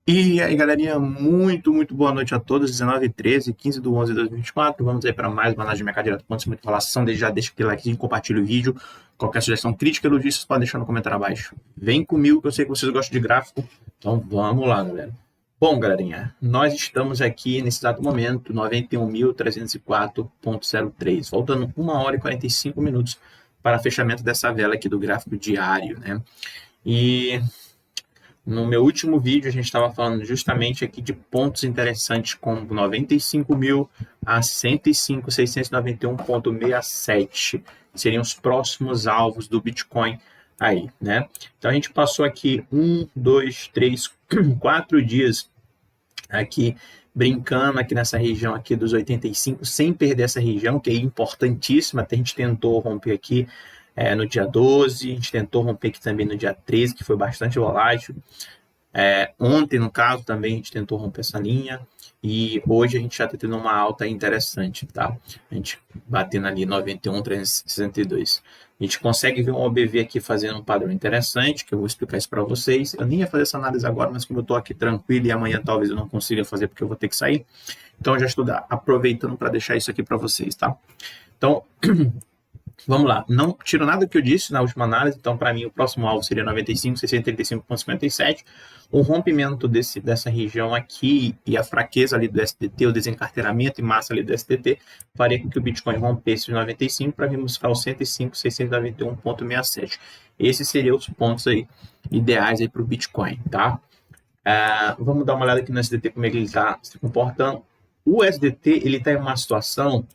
E aí, galerinha, muito boa noite a todos. 19h13, 15/11/2024. Vamos aí para mais uma análise de mercado direto. Ponto, muita informação. Desde já deixa aquele like, compartilha o vídeo. Qualquer sugestão, crítica, elogio, vocês podem deixar no comentário abaixo. Vem comigo que eu sei que vocês gostam de gráfico. Então vamos lá, galera. Bom, galerinha, nós estamos aqui nesse exato momento, 91.304,03. Faltando 1 hora e 45 minutos para fechamento dessa vela aqui do gráfico diário, né? E no meu último vídeo, a gente estava falando justamente aqui de pontos interessantes como 95 mil a 105.691,67. Seriam os próximos alvos do Bitcoin aí, né? Então, a gente passou aqui 4 dias aqui brincando aqui nessa região aqui dos 85, sem perder essa região, que é importantíssima. Até a gente tentou romper aqui no dia 12, a gente tentou romper aqui também no dia 13, que foi bastante volátil. Ontem, no caso, também a gente tentou romper essa linha, e hoje a gente já está tendo uma alta interessante, tá? A gente batendo ali 91.362. A gente consegue ver um OBV aqui fazendo um padrão interessante, que eu vou explicar isso para vocês. Eu nem ia fazer essa análise agora, mas como eu estou aqui tranquilo e amanhã talvez eu não consiga fazer porque eu vou ter que sair, então eu já estou aproveitando para deixar isso aqui para vocês, tá? Então, vamos lá, não tiro nada do que eu disse na última análise, então para mim o próximo alvo seria 95.635,57. O rompimento dessa região aqui e a fraqueza ali do STT, o desencarteiramento em massa ali do STT, faria com que o Bitcoin rompesse os 95 para vir buscar os 105.691,67. Esses seriam os pontos aí ideais aí para o Bitcoin, tá? Vamos dar uma olhada aqui no SDT, como é que ele está se comportando. O SDT, ele está em uma situação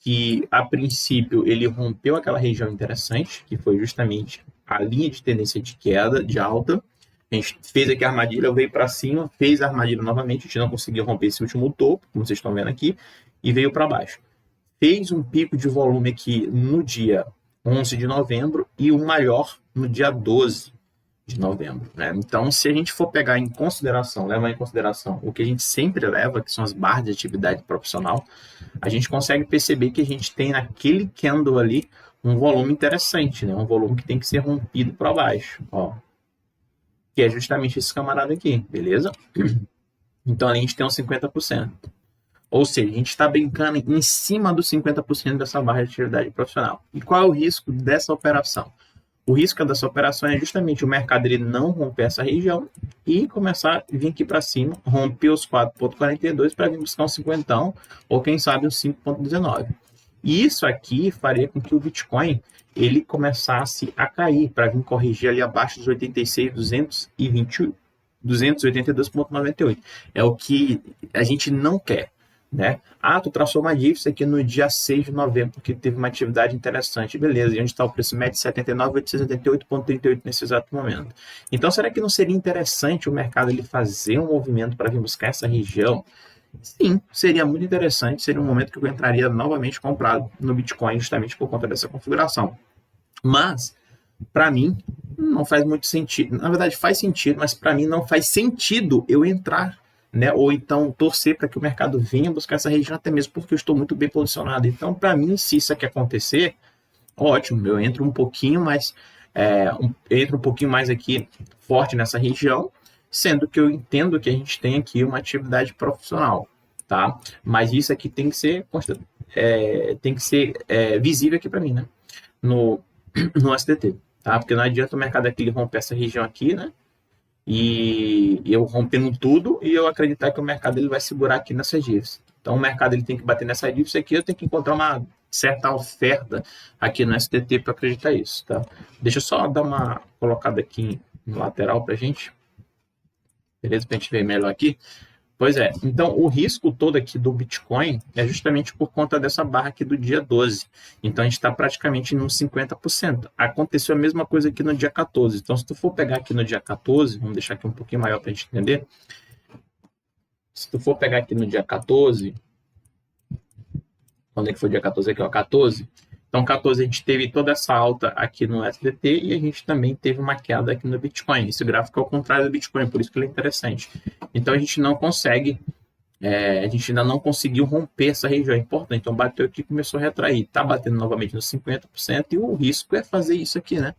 que, a princípio, ele rompeu aquela região interessante, que foi justamente a linha de tendência de queda, de alta. A gente fez aqui a armadilha, veio para cima, fez a armadilha novamente, a gente não conseguiu romper esse último topo, como vocês estão vendo aqui, e veio para baixo. Fez um pico de volume aqui no dia 11 de novembro e o maior no dia 12 de novembro, né? Então, se a gente for pegar em consideração, levar em consideração o que a gente sempre leva, que são as barras de atividade profissional, a gente consegue perceber que a gente tem naquele candle ali um volume interessante, né? Um volume que tem que ser rompido para baixo, ó, que é justamente esse camarada aqui, beleza? Então, ali a gente tem uns 50%. Ou seja, a gente está brincando em cima dos 50% dessa barra de atividade profissional. E qual é o risco dessa operação? O risco dessa operação é justamente o mercado ele não romper essa região e começar a vir aqui para cima, romper os 4,42 para vir buscar um 50, ou quem sabe um 5,19. E isso aqui faria com que o Bitcoin ele começasse a cair para vir corrigir ali abaixo dos 282,98. É o que a gente não quer, né? Tu traçou uma dívida aqui no dia 6 de novembro, porque teve uma atividade interessante. Beleza, e onde está o preço médio? 79.878,38 nesse exato momento. Então, será que não seria interessante o mercado ele fazer um movimento para vir buscar essa região? Sim, seria muito interessante. Seria um momento que eu entraria novamente comprado no Bitcoin, justamente por conta dessa configuração. Mas, para mim, não faz muito sentido. Na verdade, faz sentido, mas para mim não faz sentido eu entrar, né? Ou então torcer para que o mercado venha buscar essa região, até mesmo porque eu estou muito bem posicionado. Então, para mim, se isso aqui acontecer, ótimo, eu entro um pouquinho mais, aqui forte nessa região, sendo que eu entendo que a gente tem aqui uma atividade profissional, tá? Mas isso aqui tem que ser visível aqui para mim, né? No SDT, tá? Porque não adianta o mercado aqui romper essa região aqui, né? E eu rompendo tudo e eu acreditar que o mercado ele vai segurar aqui nessas dívidas. Então o mercado ele tem que bater nessa dívida aqui, eu tenho que encontrar uma certa oferta aqui no STT para acreditar isso, tá? Deixa eu só dar uma colocada aqui no lateral para gente, beleza? Para a gente ver melhor aqui. Pois é, então o risco todo aqui do Bitcoin é justamente por conta dessa barra aqui do dia 12. Então a gente está praticamente nos 50%. Aconteceu a mesma coisa aqui no dia 14. Então, se tu for pegar aqui no dia 14, vamos deixar aqui um pouquinho maior para a gente entender. Se tu for pegar aqui no dia 14, quando é que foi o dia 14 aqui, ó, 14. Então, 14 a gente teve toda essa alta aqui no SDT e a gente também teve uma queda aqui no Bitcoin. Esse gráfico é ao contrário do Bitcoin, por isso que ele é interessante. Então, a gente não consegue, a gente ainda não conseguiu romper essa região, é importante. Então, bateu aqui e começou a retrair. Está batendo novamente nos 50% e o risco é fazer isso aqui, né?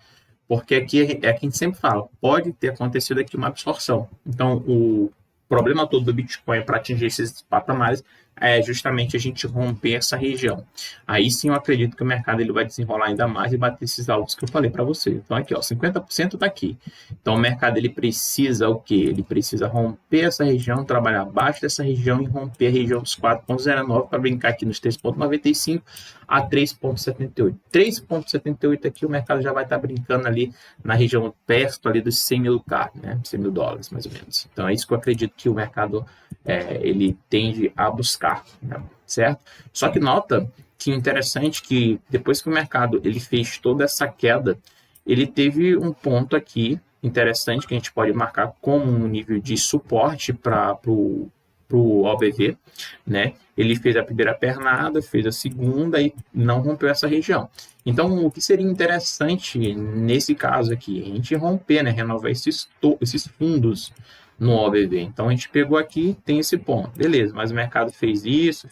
porque aqui é que a gente sempre fala, pode ter acontecido aqui uma absorção. Então, o problema todo do Bitcoin para atingir esses patamares é justamente a gente romper essa região. Aí sim eu acredito que o mercado ele vai desenrolar ainda mais e bater esses altos que eu falei para você. Então aqui, ó, 50% está aqui. Então o mercado ele precisa o quê? Ele precisa romper essa região, trabalhar abaixo dessa região e romper a região dos 4,09 para brincar aqui nos 3,95 a 3,78. 3,78 aqui o mercado já vai estar brincando ali na região perto ali dos 100 mil K, né? 100 mil dólares mais ou menos. Então é isso que eu acredito que o mercado ele tende a buscar, né? Certo? Só que nota que interessante que depois que o mercado ele fez toda essa queda, ele teve um ponto aqui interessante que a gente pode marcar como um nível de suporte para o OBV, né? Ele fez a primeira pernada, fez a segunda e não rompeu essa região. Então, o que seria interessante nesse caso aqui? A gente romper, né? Renovar esses fundos no OBV. Então, a gente pegou aqui, tem esse ponto. Beleza, mas o mercado fez isso,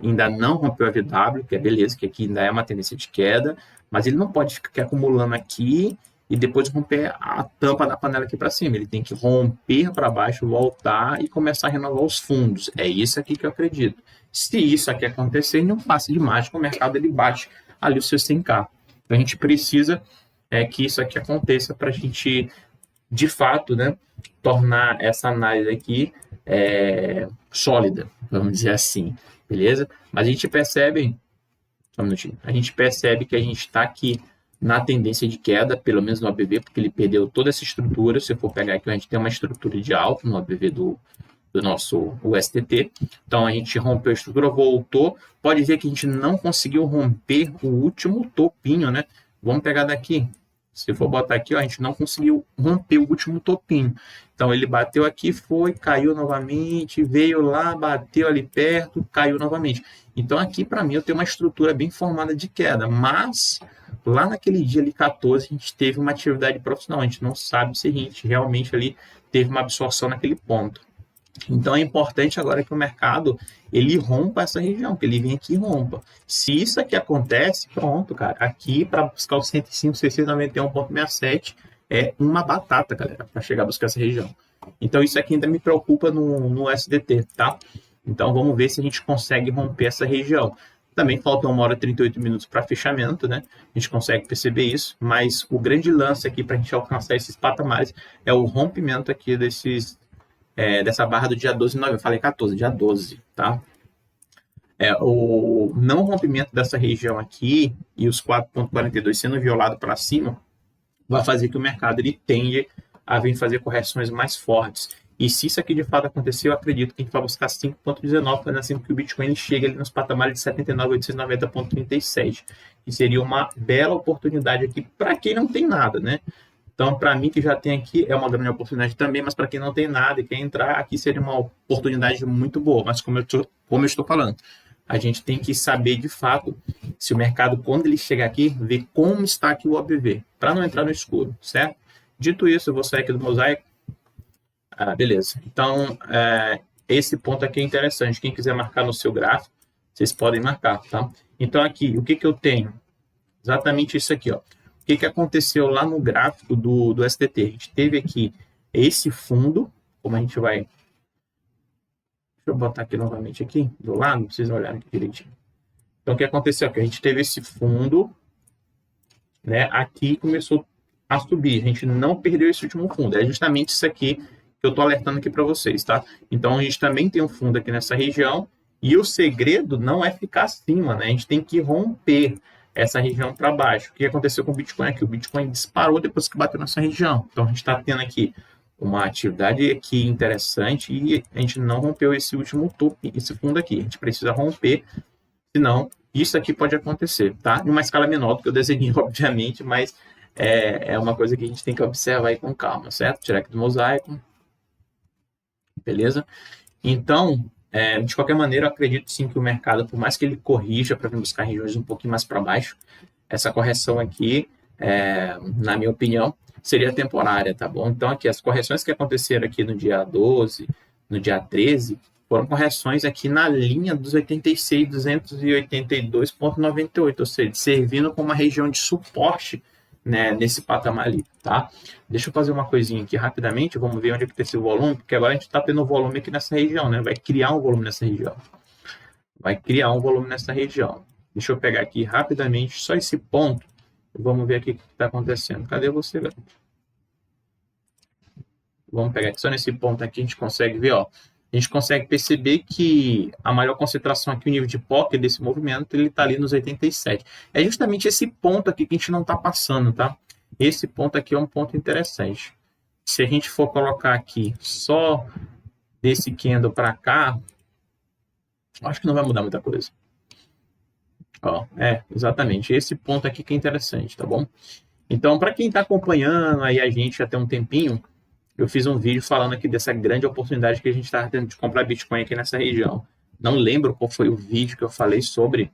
ainda não rompeu a VW, que é beleza, que aqui ainda é uma tendência de queda, mas ele não pode ficar acumulando aqui e depois romper a tampa da panela aqui para cima. Ele tem que romper para baixo, voltar e começar a renovar os fundos. É isso aqui que eu acredito. Se isso aqui acontecer, não passe de mágica, o mercado ele bate ali o seu 100K. Então, a gente precisa que isso aqui aconteça para a gente, de fato, né, tornar essa análise aqui sólida, vamos dizer assim, beleza? Mas a gente percebe, só um minutinho, a gente percebe que a gente está aqui na tendência de queda, pelo menos no ABV, porque ele perdeu toda essa estrutura. Se eu for pegar aqui, a gente tem uma estrutura de alta no ABV do nosso USDT. Então, a gente rompeu a estrutura, voltou. Pode ver que a gente não conseguiu romper o último topinho, né? Vamos pegar daqui. Se for botar aqui, ó, a gente não conseguiu romper o último topinho. Então, ele bateu aqui, foi, caiu novamente, veio lá, bateu ali perto, caiu novamente. Então, aqui, para mim, eu tenho uma estrutura bem formada de queda, mas lá naquele dia ali, 14, a gente teve uma atividade profissional. A gente não sabe se a gente realmente ali teve uma absorção naquele ponto. Então, é importante agora que o mercado ele rompa essa região, que ele venha aqui e rompa. Se isso aqui acontece, pronto, cara. Aqui, para buscar o 105.691.67, é uma batata, galera, para chegar a buscar essa região. Então, isso aqui ainda me preocupa no SDT, tá? Então, vamos ver se a gente consegue romper essa região. Também falta 1 hora e 38 minutos para fechamento, né? A gente consegue perceber isso, mas o grande lance aqui para a gente alcançar esses patamares é o rompimento aqui dessa barra do dia 12 de novembro. Eu falei 14, dia 12, tá? O não rompimento dessa região aqui e os 4,42 sendo violado para cima vai fazer que o mercado ele tende a vir fazer correções mais fortes. E se isso aqui de fato acontecer, eu acredito que a gente vai buscar 5,19, fazendo assim que o Bitcoin chegue ali nos patamares de 79.890,37, que seria uma bela oportunidade aqui para quem não tem nada, né? Então, para mim que já tem aqui, é uma grande oportunidade também, mas para quem não tem nada e quer entrar, aqui seria uma oportunidade muito boa. Mas como eu estou falando, a gente tem que saber de fato se o mercado, quando ele chegar aqui, ver como está aqui o OBV, para não entrar no escuro, certo? Dito isso, eu vou sair aqui do mosaico. Beleza. Então, esse ponto aqui é interessante. Quem quiser marcar no seu gráfico, vocês podem marcar, tá? Então, aqui, o que eu tenho? Exatamente isso aqui, ó. O que aconteceu lá no gráfico do SDT? A gente teve aqui esse fundo, como a gente vai... Deixa eu botar aqui novamente aqui, do lado, pra vocês olharem aqui direitinho. Então, o que aconteceu aqui? A gente teve esse fundo, né? Aqui começou a subir. A gente não perdeu esse último fundo. É justamente isso aqui que eu estou alertando aqui para vocês, tá? Então, a gente também tem um fundo aqui nessa região e o segredo não é ficar acima, né? A gente tem que romper essa região para baixo. O que aconteceu com o Bitcoin aqui? O Bitcoin disparou depois que bateu nessa região. Então, a gente está tendo aqui uma atividade aqui interessante e a gente não rompeu esse último topo, esse fundo aqui. A gente precisa romper, senão isso aqui pode acontecer, tá? Em uma escala menor do que eu desenhei, obviamente, mas é uma coisa que a gente tem que observar aí com calma, certo? Tirar aqui do mosaico. Beleza? Então, de qualquer maneira, eu acredito sim que o mercado, por mais que ele corrija para vir buscar regiões um pouquinho mais para baixo, essa correção aqui, na minha opinião, seria temporária, tá bom? Então, aqui, as correções que aconteceram aqui no dia 12, no dia 13, foram correções aqui na linha dos 86.282,98, ou seja, servindo como uma região de suporte né, nesse patamar ali, tá? Deixa eu fazer uma coisinha aqui rapidamente, vamos ver onde é que tem esse volume, porque agora a gente está tendo volume aqui nessa região, né? Vai criar um volume nessa região. Vai criar um volume nessa região. Deixa eu pegar aqui rapidamente só esse ponto. Vamos ver aqui o que está acontecendo. Cadê você, galera? Vamos pegar aqui só nesse ponto aqui, a gente consegue ver, ó. A gente consegue perceber que a maior concentração aqui, o nível de POC desse movimento, ele está ali nos 87. É justamente esse ponto aqui que a gente não está passando, tá? Esse ponto aqui é um ponto interessante. Se a gente for colocar aqui só desse candle para cá, acho que não vai mudar muita coisa. Ó, exatamente. Esse ponto aqui que é interessante, tá bom? Então, para quem está acompanhando aí a gente até um tempinho, eu fiz um vídeo falando aqui dessa grande oportunidade que a gente está tendo de comprar Bitcoin aqui nessa região. Não lembro qual foi o vídeo que eu falei sobre,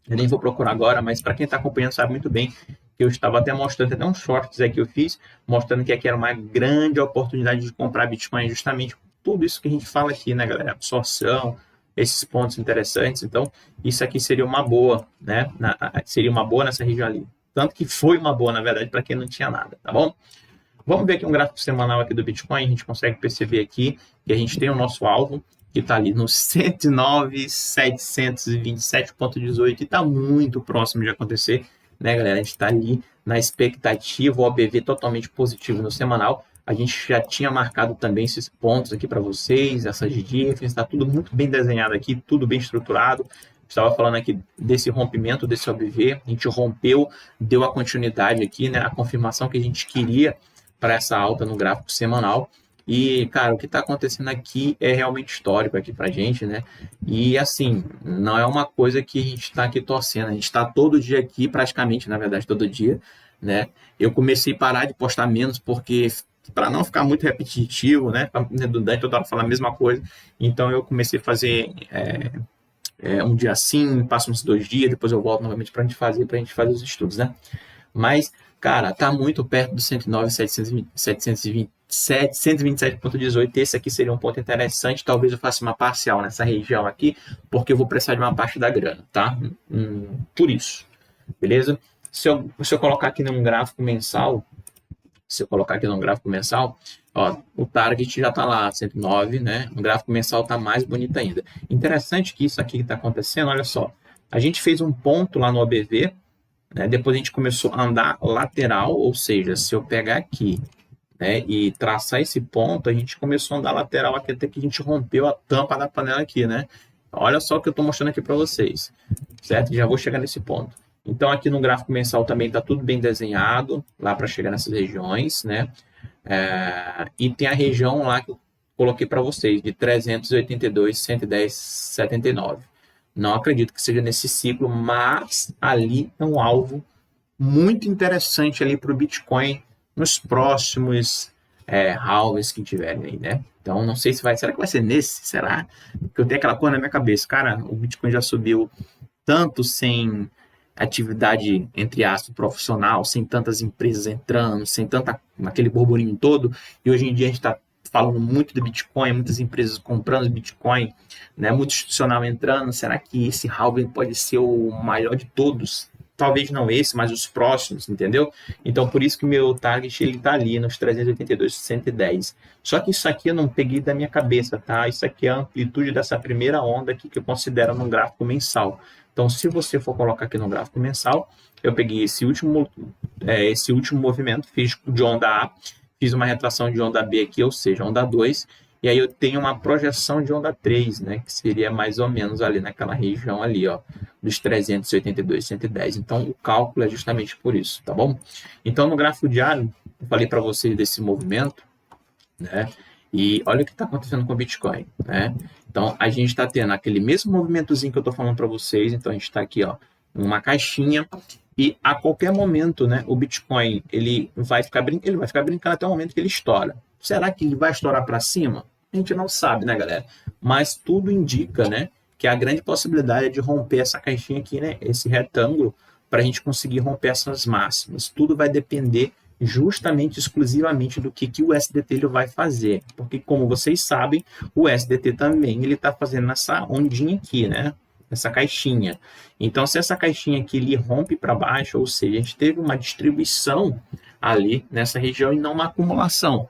eu nem vou procurar agora, mas para quem está acompanhando sabe muito bem que eu estava até mostrando, até uns shorts aí que eu fiz, mostrando que aqui era uma grande oportunidade de comprar Bitcoin, justamente tudo isso que a gente fala aqui, né, galera? Absorção, esses pontos interessantes. Então, isso aqui seria uma boa, né? Seria uma boa nessa região ali. Tanto que foi uma boa, na verdade, para quem não tinha nada, tá bom? Vamos ver aqui um gráfico semanal aqui do Bitcoin, a gente consegue perceber aqui que a gente tem o nosso alvo, que está ali no 109.727,18, e está muito próximo de acontecer, né, galera? A gente está ali na expectativa, o OBV totalmente positivo no semanal. A gente já tinha marcado também esses pontos aqui para vocês, essas diffs, está tudo muito bem desenhado aqui, tudo bem estruturado. Estava falando aqui desse rompimento, desse OBV, a gente rompeu, deu a continuidade aqui, né, a confirmação que a gente queria para essa alta no gráfico semanal. E, cara, o que está acontecendo aqui é realmente histórico aqui para a gente, né? E, assim, não é uma coisa que a gente está aqui torcendo. A gente está todo dia aqui, praticamente, na verdade, todo dia, né? Eu comecei a parar de postar menos porque, para não ficar muito repetitivo, né? Redundante, toda hora falar a mesma coisa. Então, eu comecei a fazer um dia assim, passo uns 2 dias, depois eu volto novamente para a gente fazer os estudos, né? Mas, cara, tá muito perto do 109.727,18. Esse aqui seria um ponto interessante. Talvez eu faça uma parcial nessa região aqui, porque eu vou precisar de uma parte da grana, tá? Por isso, beleza? Se eu colocar aqui num gráfico mensal, ó, o target já tá lá, 109, né? O gráfico mensal tá mais bonito ainda. Interessante que isso aqui que tá acontecendo, olha só. A gente fez um ponto lá no OBV, né? Depois a gente começou a andar lateral, ou seja, se eu pegar aqui, né, e traçar esse ponto, a gente começou a andar lateral aqui até que a gente rompeu a tampa da panela aqui, né? Olha só o que eu estou mostrando aqui para vocês, certo? Já vou chegar nesse ponto. Então, aqui no gráfico mensal também está tudo bem desenhado, lá para chegar nessas regiões, né? E tem a região lá que eu coloquei para vocês, de 382, 110, 79. Não acredito que seja nesse ciclo, mas ali é um alvo muito interessante ali para o Bitcoin nos próximos halves que tiverem aí, né? Então, não sei se será que vai ser nesse? Será? Porque eu tenho aquela coisa na minha cabeça. Cara, o Bitcoin já subiu tanto sem atividade, entre aspas, profissional, sem tantas empresas entrando, sem aquele burburinho todo, e hoje em dia a gente está falando muito de Bitcoin, muitas empresas comprando Bitcoin, né, muito institucional entrando. Será que esse halving pode ser o maior de todos? Talvez não esse, mas os próximos, entendeu? Então, por isso que o meu target ele tá ali nos 382, 110. Só que isso aqui eu não peguei da minha cabeça, tá? Isso aqui é a amplitude dessa primeira onda aqui que eu considero no gráfico mensal. Então, se você for colocar aqui no gráfico mensal, eu peguei esse último movimento, fiz de onda A, fiz uma retração de onda B aqui, ou seja, onda 2, e aí eu tenho uma projeção de onda 3, né, que seria mais ou menos ali naquela região ali, ó, dos 382, 110. Então, o cálculo é justamente por isso, tá bom? Então, no gráfico diário, eu falei para vocês desse movimento, né, e olha o que está acontecendo com o Bitcoin, né? Então, a gente está tendo aquele mesmo movimentozinho que eu estou falando para vocês. Então, a gente está aqui, ó, caixinha, e a qualquer momento, né, o Bitcoin ele vai ficar brincando até o momento que ele estoura. Será que ele vai estourar para cima? A gente não sabe, né, galera? Mas tudo indica, né, que a grande possibilidade é de romper essa caixinha aqui, né, esse retângulo, para a gente conseguir romper essas máximas. Tudo vai depender justamente, exclusivamente do que o SDT ele vai fazer. Porque, como vocês sabem, o SDT também ele está fazendo essa ondinha aqui, né? essa caixinha. Então, se essa caixinha aqui ele rompe para baixo, ou seja, a gente teve uma distribuição ali nessa região e não uma acumulação.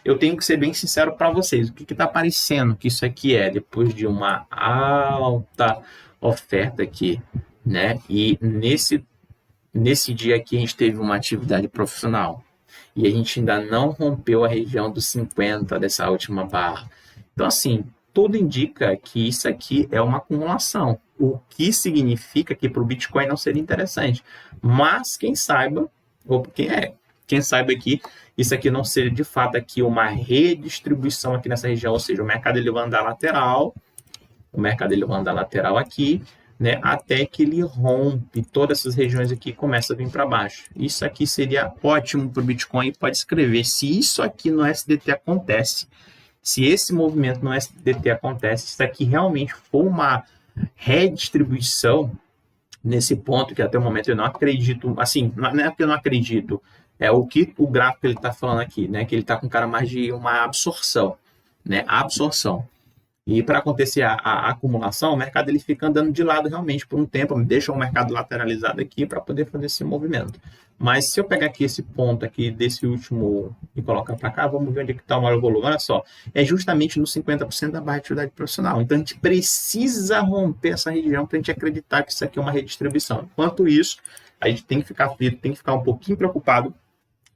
Eu tenho que ser bem sincero para vocês, o que está parecendo que isso aqui é, depois de uma alta oferta aqui, né? E nesse dia aqui a gente teve uma atividade profissional e a gente ainda não rompeu a região dos 50 dessa última barra. Então, assim, tudo indica que isso aqui é uma acumulação, o que significa que para o Bitcoin não seria interessante. Mas quem saiba, ou quem saiba aqui, isso aqui não seja de fato aqui uma redistribuição aqui nessa região, ou seja, o mercado ele vai andar lateral, aqui, né, até que ele rompe todas essas regiões aqui e começa a vir para baixo. Isso aqui seria ótimo para o Bitcoin. Pode escrever, se isso aqui no SDT acontece, se esse movimento no SDT acontece, se isso aqui realmente for uma redistribuição nesse ponto, que até o momento eu não acredito, assim, não é que eu não acredito, é o que o gráfico ele está falando aqui, né, que ele está com cara mais de uma absorção, né, absorção. E para acontecer a acumulação, o mercado ele fica andando de lado realmente por um tempo, deixa o mercado lateralizado aqui para poder fazer esse movimento. Mas se eu pegar aqui esse ponto aqui desse último e colocar para cá, vamos ver onde é que está o maior volume. Olha só, é justamente no 50% da barra de atividade profissional. Então a gente precisa romper essa região para a gente acreditar que isso aqui é uma redistribuição. Enquanto isso, a gente tem que ficar aflito, tem que ficar um pouquinho preocupado,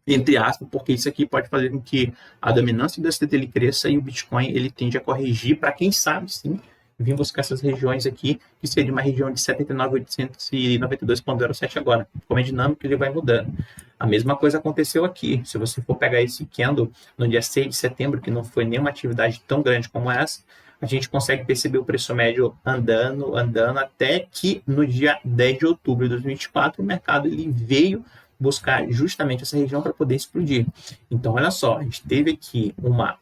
entre aspas, porque isso aqui pode fazer com que a dominância do STT ele cresça e o Bitcoin ele tende a corrigir para quem sabe, sim, vir buscar essas regiões aqui, que seria uma região de 79.892,07 agora. Como é dinâmico, ele vai mudando. A mesma coisa aconteceu aqui. Se você for pegar esse candle no dia 6 de setembro, que não foi nenhuma atividade tão grande como essa, a gente consegue perceber o preço médio andando, até que no dia 10 de outubro de 2024, o mercado ele veio buscar justamente essa região para poder explodir. Então, olha só, a gente teve aqui uma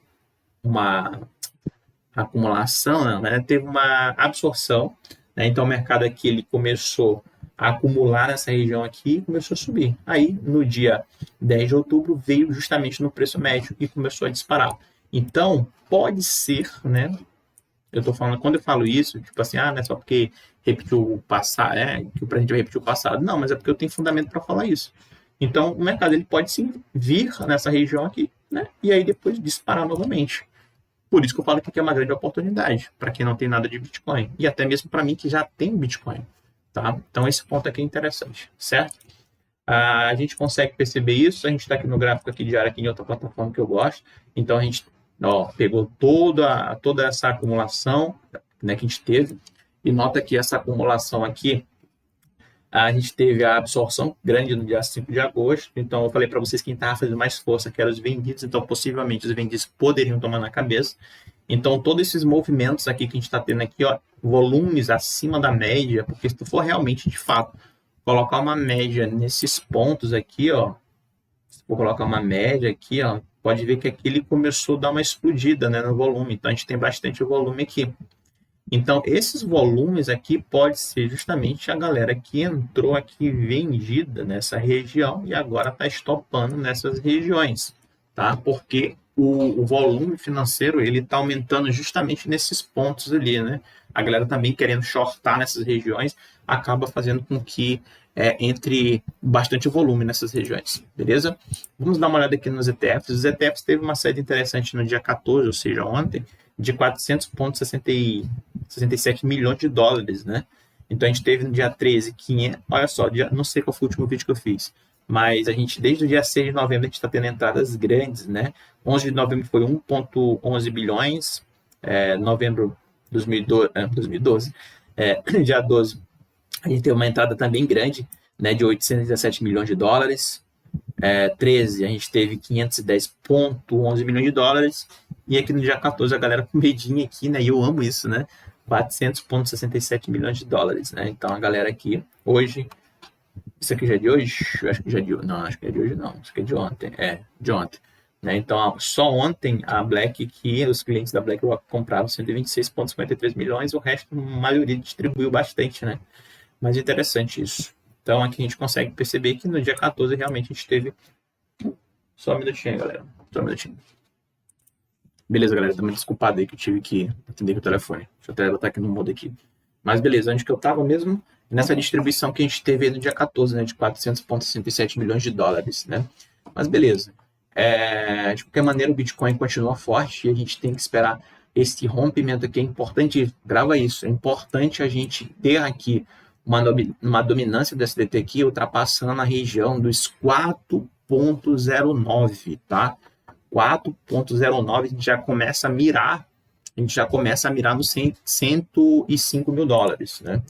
acumulação, né? Teve uma absorção, né? Então, o mercado aqui ele começou a acumular nessa região aqui e começou a subir. Aí, no dia 10 de outubro, veio justamente no preço médio e começou a disparar. Então, pode ser, né? Eu tô falando, quando eu falo isso, tipo assim, não é só porque repetiu o passado, que o presente vai repetir o passado. Não, mas é porque eu tenho fundamento para falar isso. Então, o mercado ele pode sim vir nessa região aqui, né? E aí depois disparar novamente. Por isso que eu falo que aqui é uma grande oportunidade para quem não tem nada de Bitcoin. E até mesmo para mim que já tem Bitcoin, tá? Então, esse ponto aqui é interessante, certo? A gente consegue perceber isso. A gente está aqui no gráfico aqui diário, aqui em outra plataforma que eu gosto. Então, a gente pegou toda essa acumulação, né, que a gente teve, e nota que essa acumulação aqui, a gente teve a absorção grande no dia 5 de agosto, então eu falei para vocês que quem estava fazendo mais força que eram os vendidos, então possivelmente os vendidos poderiam tomar na cabeça. Então todos esses movimentos aqui que a gente está tendo aqui, volumes acima da média, porque se tu for realmente, de fato, colocar uma média nesses pontos aqui, se for colocar uma média aqui, pode ver que aqui ele começou a dar uma explodida, né, no volume. Então, a gente tem bastante volume aqui. Então, esses volumes aqui pode ser justamente a galera que entrou aqui vendida nessa região e agora está estopando nessas regiões, tá? Porque o volume financeiro, ele está aumentando justamente nesses pontos ali, né? A galera também querendo shortar nessas regiões, acaba fazendo com que entre bastante volume nessas regiões, beleza? Vamos dar uma olhada aqui nos ETFs. Os ETFs teve uma série interessante no dia 14, ou seja, ontem, de 400,67 milhões de dólares, né? Então, a gente teve no dia 13, 500, olha só, não sei qual foi o último vídeo que eu fiz, mas a gente, desde o dia 6 de novembro, a gente está tendo entradas grandes, né? 11 de novembro foi 1,11 bilhões, novembro 2012, dia 12, a gente tem uma entrada também grande, né, de 817 milhões de dólares. 13, a gente teve 510,11 milhões de dólares. E aqui no dia 14, a galera com medinho aqui, né, e eu amo isso, né, 400,67 milhões de dólares, né. Então, a galera aqui, hoje, isso aqui já é de hoje? Acho que já é de hoje. Não, acho que é de hoje não. Acho que é de ontem. De ontem. Né? Então, só ontem a Black, que os clientes da BlackRock compraram 126,53 milhões, o resto, a maioria distribuiu bastante, né? Mas interessante isso. Então, aqui a gente consegue perceber que no dia 14 realmente a gente teve... Só um minutinho, galera. Só um minutinho. Beleza, galera. Também desculpado aí que eu tive que atender com o telefone. Deixa eu até botar aqui no modo aqui. Mas beleza, onde que eu estava mesmo? Nessa distribuição que a gente teve no dia 14, né, de 400,67 milhões de dólares, né? Mas beleza. De qualquer maneira, o Bitcoin continua forte e a gente tem que esperar esse rompimento aqui. É importante, grava isso, é importante a gente ter aqui uma dominância do SDT aqui, ultrapassando a região dos 4,09, tá? 4,09 a gente já começa a mirar nos 105 mil dólares, né?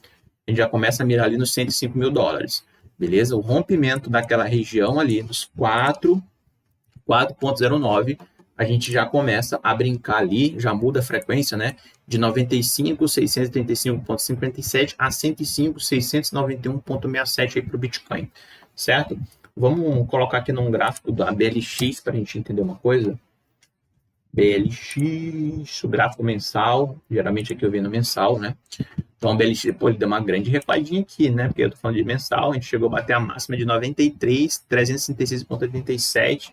A gente já começa a mirar ali nos 105 mil dólares, beleza? O rompimento daquela região ali, dos 4,09, a gente já começa a brincar ali, já muda a frequência, né? De 95.635,57 a 105.691,67 aí para o Bitcoin, certo? Vamos colocar aqui num gráfico da BLX para a gente entender uma coisa. BLX, o gráfico mensal, geralmente aqui eu vendo mensal, né? Então o BLX, pô, ele deu uma grande recuadinha aqui, né? Porque eu tô falando de mensal, a gente chegou a bater a máxima de 93,366,87,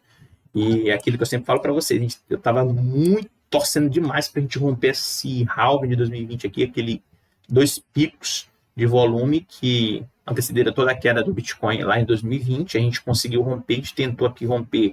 e é aquilo que eu sempre falo para vocês, eu tava muito torcendo demais para a gente romper esse halving de 2020 aqui, aquele 2 picos de volume que antecederam toda a queda do Bitcoin lá em 2020, a gente conseguiu romper, a gente tentou aqui romper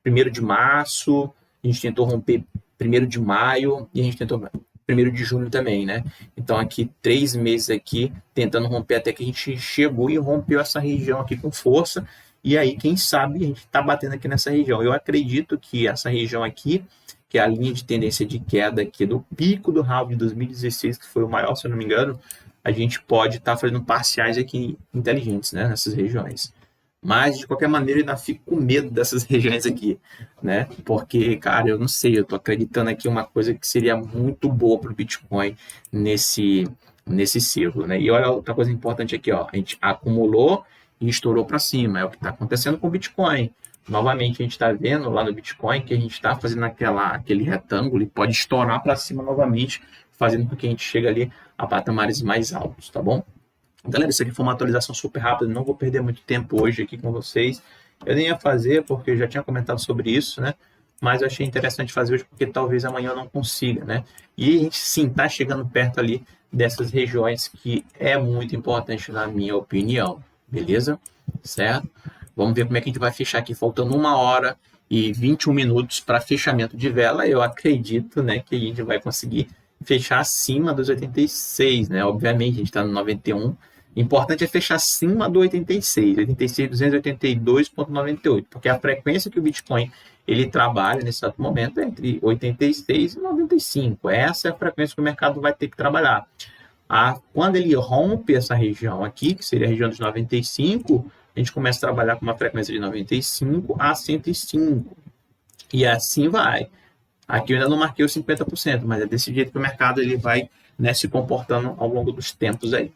1º de março, a gente tentou romper 1º de maio e a gente tentou 1º de junho também, né? Então aqui 3 meses aqui tentando romper até que a gente chegou e rompeu essa região aqui com força. E aí, quem sabe, a gente está batendo aqui nessa região. Eu acredito que essa região aqui, que é a linha de tendência de queda aqui do pico do halving de 2016, que foi o maior, se eu não me engano, a gente pode estar fazendo parciais aqui inteligentes, né? Nessas regiões. Mas, de qualquer maneira, eu ainda fico com medo dessas regiões aqui, né? Porque, cara, eu não sei, eu tô acreditando aqui uma coisa que seria muito boa para o Bitcoin nesse ciclo, né? E olha outra coisa importante aqui, ó. A gente acumulou e estourou para cima. É o que está acontecendo com o Bitcoin. Novamente, a gente está vendo lá no Bitcoin que a gente está fazendo aquele retângulo e pode estourar para cima novamente, fazendo com que a gente chegue ali a patamares mais altos, tá bom? Galera, isso aqui foi uma atualização super rápida, não vou perder muito tempo hoje aqui com vocês. Eu nem ia fazer, porque eu já tinha comentado sobre isso, né? Mas eu achei interessante fazer hoje, porque talvez amanhã eu não consiga, né? E a gente, sim, está chegando perto ali dessas regiões que é muito importante, na minha opinião. Beleza? Certo? Vamos ver como é que a gente vai fechar aqui, faltando 1 hora e 21 minutos para fechamento de vela. Eu acredito, né, que a gente vai conseguir fechar acima dos 86, né? Obviamente, a gente está no 91. Importante é fechar acima do 86, 86.282,98, porque a frequência que o Bitcoin ele trabalha nesse exato momento é entre 86 e 95. Essa é a frequência que o mercado vai ter que trabalhar. Quando ele rompe essa região aqui, que seria a região dos 95, a gente começa a trabalhar com uma frequência de 95 a 105. E assim vai. Aqui eu ainda não marquei os 50%, mas é desse jeito que o mercado ele vai, né, se comportando ao longo dos tempos aí.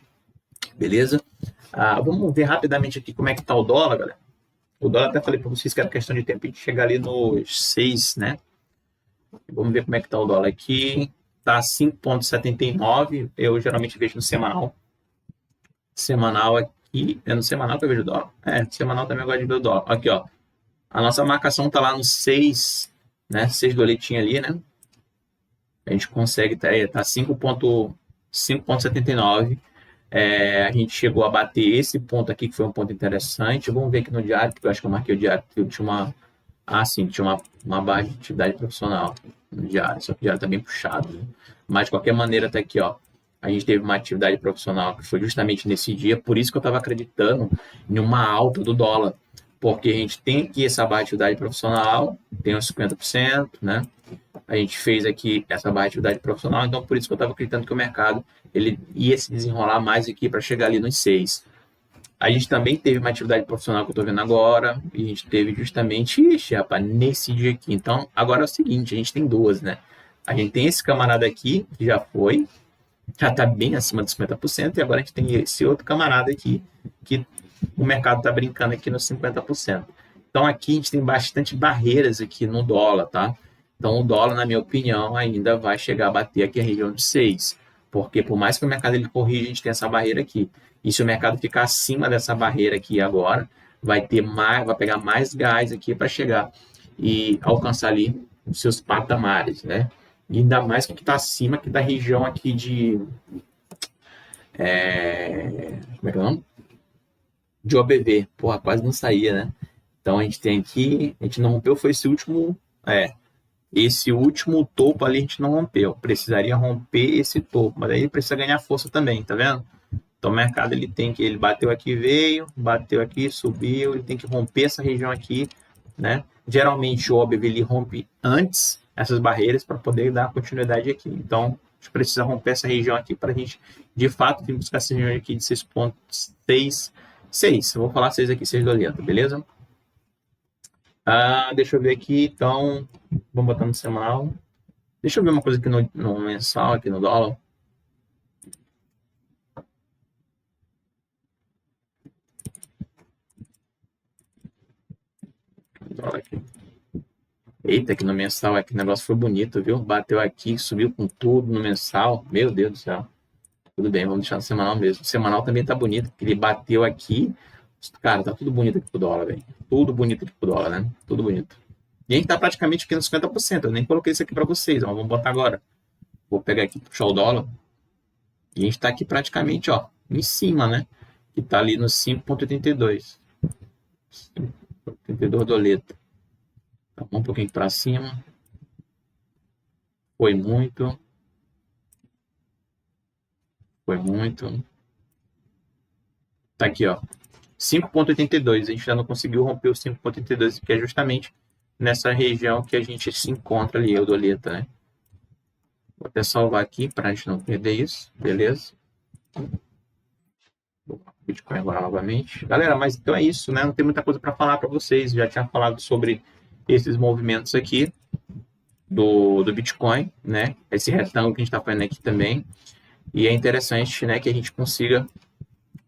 Beleza? Vamos ver rapidamente aqui como é que está o dólar, galera. O dólar, até falei para vocês que era questão de tempo de chegar ali nos 6, né? Vamos ver como é que está o dólar aqui. Está 5,79. Eu geralmente vejo no semanal. Semanal aqui. É no semanal que eu vejo o dólar. Semanal também eu gosto de ver o dólar. Aqui, ó. A nossa marcação está lá no 6, né? 6 doletinho ali, né? A gente consegue, tá 5,79. A gente chegou a bater esse ponto aqui, que foi um ponto interessante. Vamos ver aqui no diário, porque eu acho que eu marquei o diário, que tinha uma... tinha uma barra de atividade profissional no diário, só que o diário está bem puxado, né? Mas, de qualquer maneira, até aqui, ó, a gente teve uma atividade profissional que foi justamente nesse dia, por isso que eu estava acreditando em uma alta do dólar, porque a gente tem aqui essa barra de atividade profissional, tem uns 50%, né? A gente fez aqui essa barra de atividade profissional, então por isso que eu estava acreditando que o mercado ele ia se desenrolar mais aqui para chegar ali nos 6. A gente também teve uma atividade profissional que eu estou vendo agora, e a gente teve justamente, rapaz, nesse dia aqui. Então, agora é o seguinte, a gente tem duas, né? A gente tem esse camarada aqui, que já está bem acima dos 50%, e agora a gente tem esse outro camarada aqui, que o mercado está brincando aqui nos 50%. Então, aqui a gente tem bastante barreiras aqui no dólar, tá? Então, o dólar, na minha opinião, ainda vai chegar a bater aqui a região de 6, porque por mais que o mercado ele corrija, a gente tem essa barreira aqui. E se o mercado ficar acima dessa barreira aqui agora, vai pegar mais gás aqui para chegar e alcançar ali os seus patamares, né? E ainda mais que está acima aqui da região aqui Como é que é o nome? De OBV. Porra, quase não saía, né? Então a gente tem aqui, a gente não rompeu, foi esse último topo ali a gente não rompeu. Precisaria romper esse topo, mas aí precisa ganhar força também, tá vendo? Então o mercado ele bateu aqui, veio, bateu aqui, subiu, ele tem que romper essa região aqui, né? Geralmente o OBV ele rompe antes essas barreiras para poder dar continuidade aqui. Então a gente precisa romper essa região aqui para a gente de fato vir buscar essa região aqui de 6,6. Eu vou falar 6 aqui, 6,80, beleza? Deixa eu ver aqui, então, vamos botar no semanal. Deixa eu ver uma coisa aqui no mensal, aqui no dólar. Dólar aqui. Eita, aqui no mensal, aqui o negócio foi bonito, viu? Bateu aqui, subiu com tudo no mensal. Meu Deus do céu. Tudo bem, vamos deixar no semanal mesmo. O semanal também tá bonito, porque ele bateu aqui. Cara, tá tudo bonito aqui pro dólar, velho. Tudo bonito aqui pro dólar, né? Tudo bonito. E a gente tá praticamente aqui nos 50%. Eu nem coloquei isso aqui para vocês, mas vamos botar agora. Vou pegar aqui, puxar o dólar. E a gente tá aqui praticamente, ó, em cima, né? Que tá ali no 5,82. 5,82 doleta. Tá um pouquinho para cima. Foi muito. Foi muito. Tá aqui, ó. 5,82. A gente já não conseguiu romper o 5,82, que é justamente nessa região que a gente se encontra ali, o doleta, né? Vou até salvar aqui para a gente não perder isso. Beleza? Vou Bitcoin agora novamente. Galera, mas então é isso, né? Não tem muita coisa para falar para vocês. Já tinha falado sobre esses movimentos aqui do Bitcoin, né? Esse retângulo que a gente está fazendo aqui também. E é interessante, né, que a gente consiga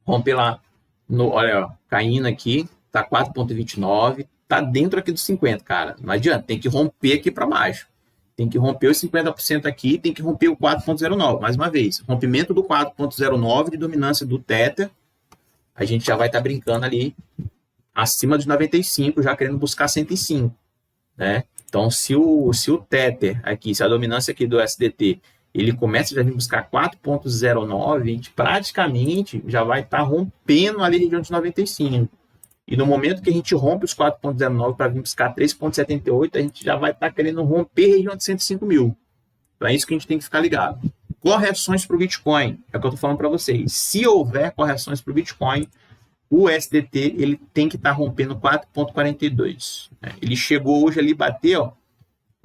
romper lá. Olha, ó, caindo aqui, tá 4,29, tá dentro aqui dos 50, cara. Não adianta, tem que romper aqui para baixo. Tem que romper os 50% aqui, tem que romper o 4,09. Mais uma vez, rompimento do 4,09 de dominância do Tether, a gente já vai estar brincando ali acima dos 95, já querendo buscar 105, né? Então, se o Tether aqui, se a dominância aqui do SDT, ele começa já a buscar 4,09, a gente praticamente já vai estar rompendo ali a região de 95. E no momento que a gente rompe os 4,09 para vir buscar 3,78, a gente já vai estar querendo romper a região de 105 mil. Então é isso que a gente tem que ficar ligado. Correções para o Bitcoin, é o que eu estou falando para vocês. Se houver correções para o Bitcoin, o SDT ele tem que estar rompendo 4,42. Ele chegou hoje ali, bateu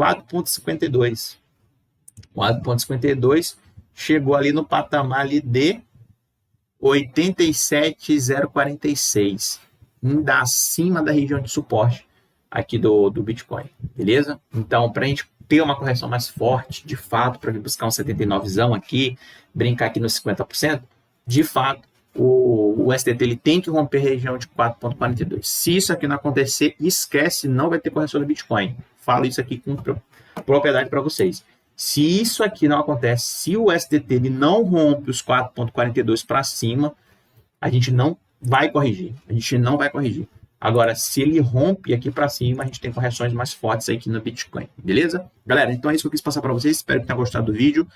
4,52. 4,52 chegou ali no patamar ali de 87,046, ainda acima da região de suporte aqui do Bitcoin, beleza? Então, para a gente ter uma correção mais forte, de fato, para vir buscar um 79zão aqui, brincar aqui nos 50%, de fato, o STT ele tem que romper a região de 4,42. Se isso aqui não acontecer, esquece, não vai ter correção do Bitcoin. Falo isso aqui com propriedade para vocês. Se isso aqui não acontece, se o SDT ele não rompe os 4,42 para cima, a gente não vai corrigir. A gente não vai corrigir. Agora, se ele rompe aqui para cima, a gente tem correções mais fortes aqui no Bitcoin. Beleza? Galera, então é isso que eu quis passar para vocês. Espero que tenham gostado do vídeo.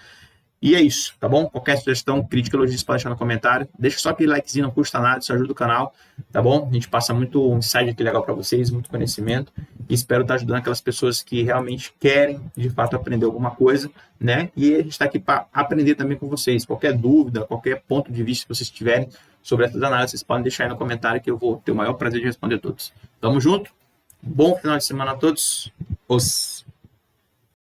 E é isso, tá bom? Qualquer sugestão, crítica, elogio, pode deixar no comentário. Deixa só aquele likezinho, não custa nada, isso ajuda o canal, tá bom? A gente passa muito insight aqui legal para vocês, muito conhecimento. E espero estar ajudando aquelas pessoas que realmente querem, de fato, aprender alguma coisa, né? E a gente está aqui para aprender também com vocês. Qualquer dúvida, qualquer ponto de vista que vocês tiverem sobre essas análises, vocês podem deixar aí no comentário que eu vou ter o maior prazer de responder todos. Tamo junto. Bom final de semana a todos. Os